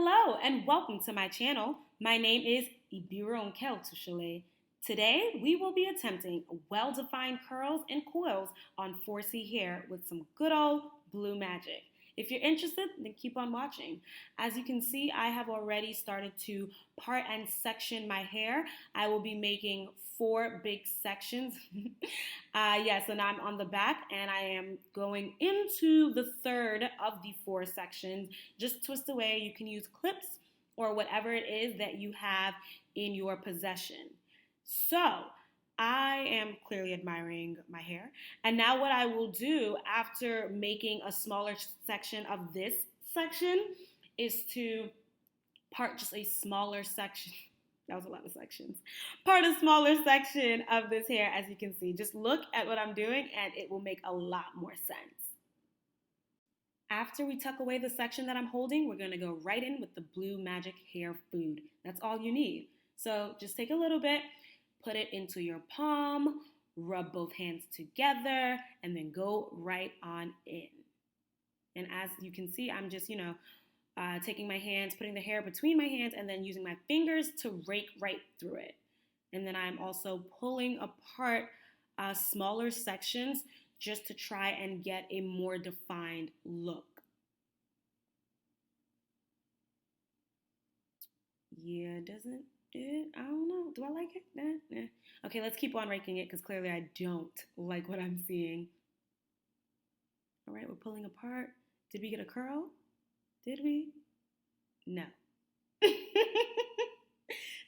Hello and welcome to my channel. My name is Ibiron Keltushale. Today we will be attempting well-defined curls and coils on 4C hair with some good old blue magic. If you're interested, then keep on watching. As you can see, I have already started to part and section my hair. I will be making 4 big sections. So now I'm on the back and I am going into the third of the 4 sections. Just twist away. You can use clips or whatever it is that you have in your possession. So I am clearly admiring my hair. And now what I will do after making a smaller section of this section is to part just a smaller section. That was a lot of sections. Part a smaller section of this hair, as you can see. Just look at what I'm doing and it will make a lot more sense. After we tuck away the section that I'm holding, we're gonna go right in with the Blue Magic Hair Food. That's all you need. So just take a little bit, put it into your palm, rub both hands together, and then go right on in. And as you can see, I'm just, taking my hands, putting the hair between my hands, and then using my fingers to rake right through it. And then I'm also pulling apart smaller sections just to try and get a more defined look. Yeah, doesn't it? I don't know. Do I like it? Nah. Okay, let's keep on raking it because clearly I don't like what I'm seeing. All right, we're pulling apart. Did we get a curl? Did we? No.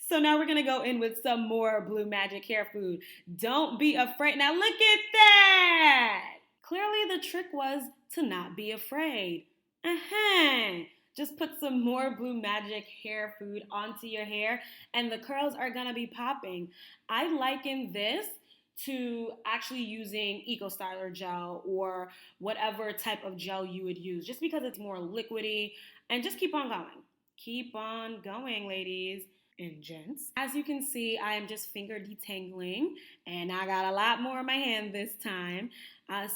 So now we're going to go in with some more Blue Magic Hair Food. Don't be afraid. Now look at that. Clearly the trick was to not be afraid. Just put some more Blue Magic Hair Food onto your hair and the curls are going to be popping. I liken this to actually using Eco Styler gel or whatever type of gel you would use, just because it's more liquidy. And just keep on going. Keep on going, ladies and gents. As you can see, I am just finger detangling and I got a lot more in my hand this time.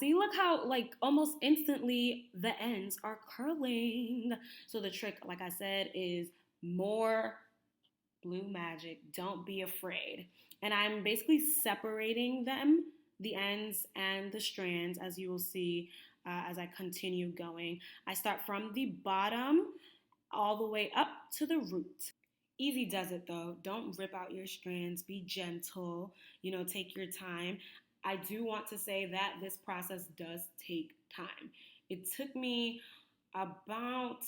See, look how almost instantly the ends are curling. So the trick, like I said, is more Blue Magic. Don't be afraid. And I'm basically separating them, the ends and the strands, as you will see as I continue going. I start from the bottom all the way up to the root. Easy does it though. Don't rip out your strands. Be gentle. Take your time. I do want to say that this process does take time. It took me about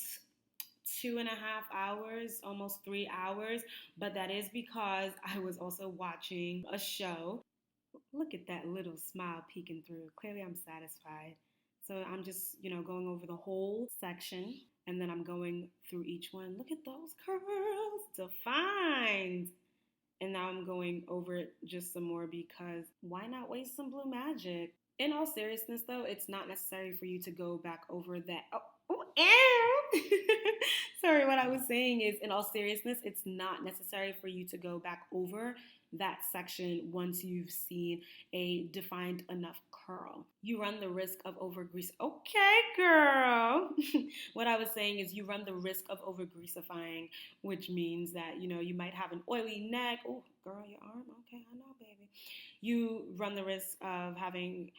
2.5 hours, almost 3 hours, but that is because I was also watching a show. Look at that little smile peeking through. Clearly I'm satisfied. So I'm just, going over the whole section and then I'm going through each one. Look at those curls, defined. And now I'm going over it just some more because why not waste some Blue Magic? In all seriousness though, it's not necessary for you to go back over that. Sorry, what I was saying is, in all seriousness, it's not necessary for you to go back over that section once you've seen a defined enough curl. You run the risk of over-grease. Okay, girl. What I was saying is you run the risk of over-greasifying, which means that, you might have an oily neck. Oh, girl, your arm. Okay, I know, baby. You run the risk of having,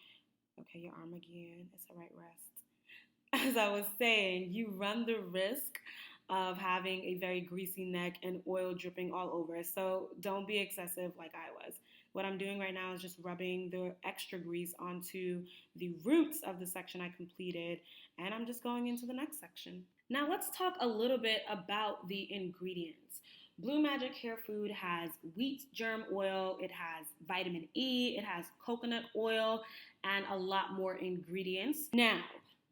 okay, your arm again. It's a right rest. As I was saying, you run the risk of having a very greasy neck and oil dripping all over. So don't be excessive like I was. What I'm doing right now is just rubbing the extra grease onto the roots of the section I completed, and I'm just going into the next section. Now let's talk a little bit about the ingredients. Blue Magic Hair Food has wheat germ oil, it has vitamin E, it has coconut oil, and a lot more ingredients. Now,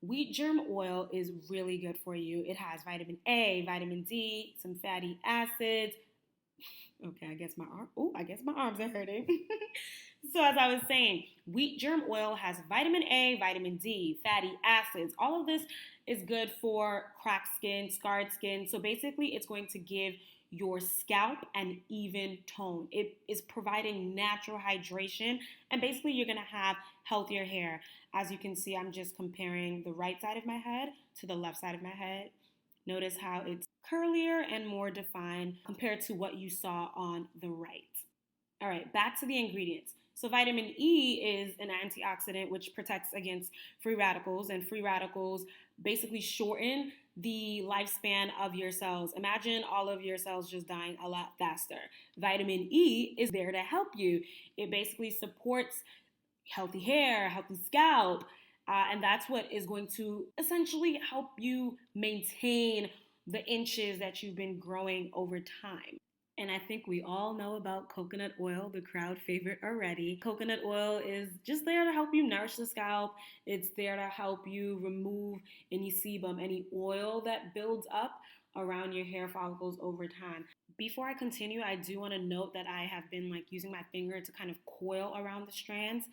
wheat germ oil is really good for you. It has vitamin A, vitamin D, some fatty acids. Okay, I guess my arms are hurting. So as I was saying, wheat germ oil has vitamin A, vitamin D, fatty acids. All of this is good for cracked skin, scarred skin. So basically, it's going to give your scalp an even tone. It is providing natural hydration, and basically you're gonna have healthier hair. As you can see, I'm just comparing the right side of my head to the left side of my head. Notice how it's curlier and more defined compared to what you saw on the right. All right, back to the ingredients. So, vitamin E is an antioxidant which protects against free radicals, and free radicals basically shorten the lifespan of your cells. Imagine all of your cells just dying a lot faster. Vitamin E is there to help you. It basically supports healthy hair, healthy scalp, and that's what is going to essentially help you maintain the inches that you've been growing over time. And I think we all know about coconut oil, the crowd favorite already. Coconut oil is just there to help you nourish the scalp. It's there to help you remove any sebum, any oil that builds up around your hair follicles over time. Before I continue, I do want to note that I have been like using my finger to kind of coil around the strands.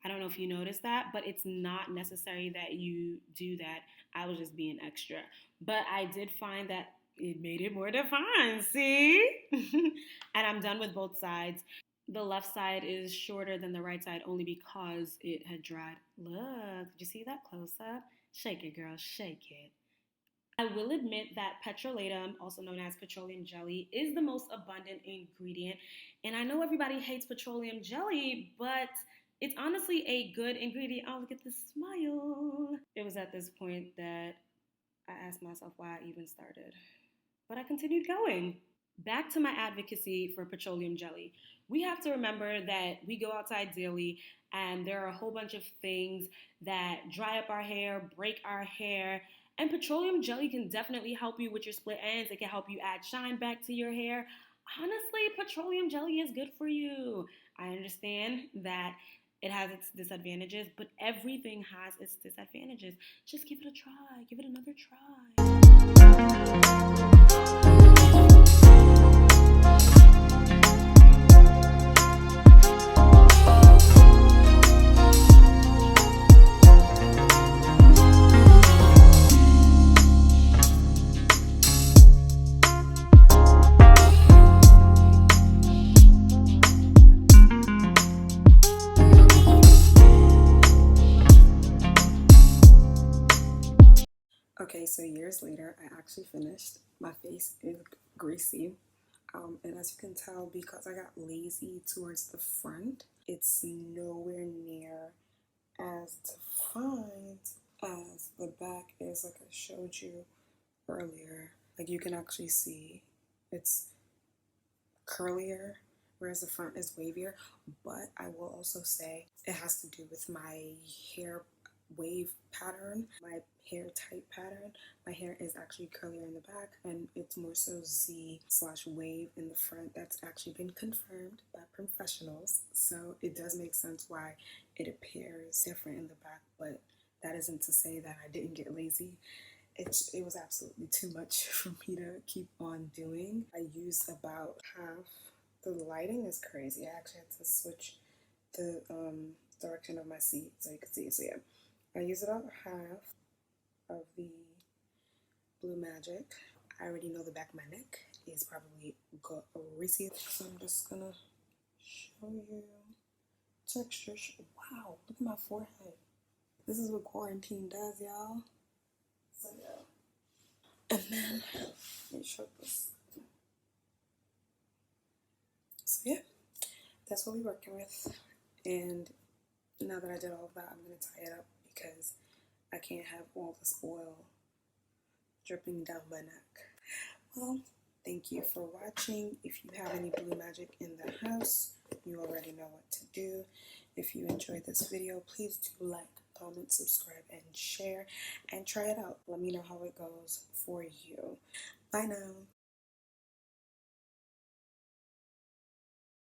I don't know if you noticed that, but it's not necessary that you do that. I was just being extra. But I did find that it made it more defined, see? And I'm done with both sides. The left side is shorter than the right side only because it had dried. Look, did you see that close up? Shake it, girl, shake it. I will admit that petrolatum, also known as petroleum jelly, is the most abundant ingredient. And I know everybody hates petroleum jelly, but it's honestly a good ingredient. Oh, look at this smile. It was at this point that I asked myself why I even started. But I continued going. Back to my advocacy for petroleum jelly. We have to remember that we go outside daily and there are a whole bunch of things that dry up our hair, break our hair, and petroleum jelly can definitely help you with your split ends. It can help you add shine back to your hair. Honestly, petroleum jelly is good for you. I understand that it has its disadvantages, but everything has its disadvantages. Just give it a try. Give it another try. Okay, so years later, I actually finished. My face is greasy. And as you can tell, because I got lazy towards the front, it's nowhere near as defined as the back is, like I showed you earlier. Like you can actually see it's curlier, whereas the front is wavier. But I will also say it has to do with my hair wave pattern, my hair type pattern. My hair is actually curlier in the back and it's more so Z/wave in the front. That's actually been confirmed by professionals. So it does make sense why it appears different in the back, but that isn't to say that I didn't get lazy. It was absolutely too much for me to keep on doing. I used about half. The lighting is crazy. I actually had to switch the direction of my seat so you can see. So yeah, I used about half of the Blue Magic. I already know the back of my neck is probably greasy, so I'm just gonna show you texture. Wow, look at my forehead. This is what quarantine does, y'all. So yeah. And then let me show this. So yeah, that's what we're working with. And now that I did all of that, I'm gonna tie it up because I can't have all this oil dripping down my neck. Well, thank you for watching. If you have any Blue Magic in the house, you already know what to do. If you enjoyed this video, please do like, comment, subscribe, and share, and try it out. Let me know how it goes for you. Bye now.